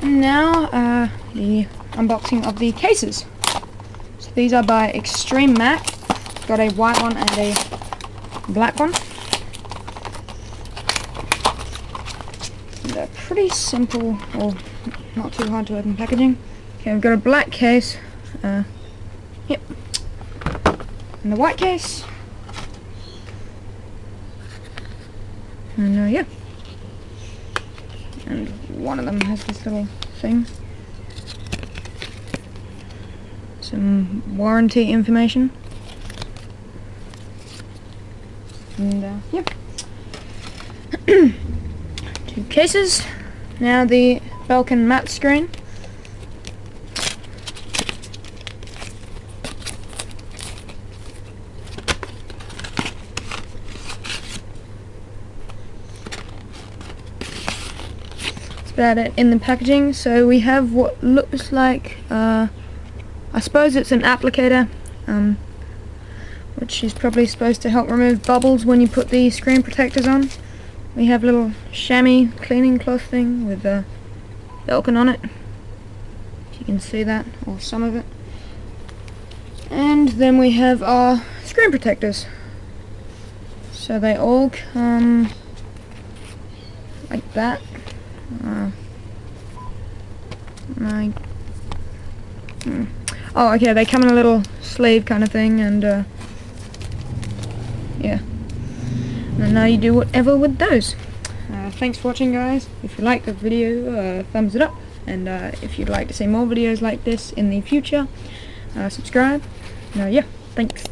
now the unboxing of the cases. So these are by Extreme Mac. Got a white one and a black one. And they're pretty simple, or not too hard to open packaging. Okay, we've got a black case. Yep. And the white case. And yeah. And one of them has this little thing. Some warranty information. And yep. 2 cases. Now the Belkin matte screen. About it in the packaging. So we have what looks like I suppose it's an applicator, which is probably supposed to help remove bubbles when you put the screen protectors on. We have a little chamois cleaning cloth thing with Belkin on it, if you can see that, or some of it. And then we have our screen protectors. So they all come like that. Oh, okay, they come in a little sleeve kind of thing, and yeah. And now you do whatever with those. Thanks for watching, guys. If you liked the video, thumbs it up, and if you'd like to see more videos like this in the future, subscribe. Yeah, thanks.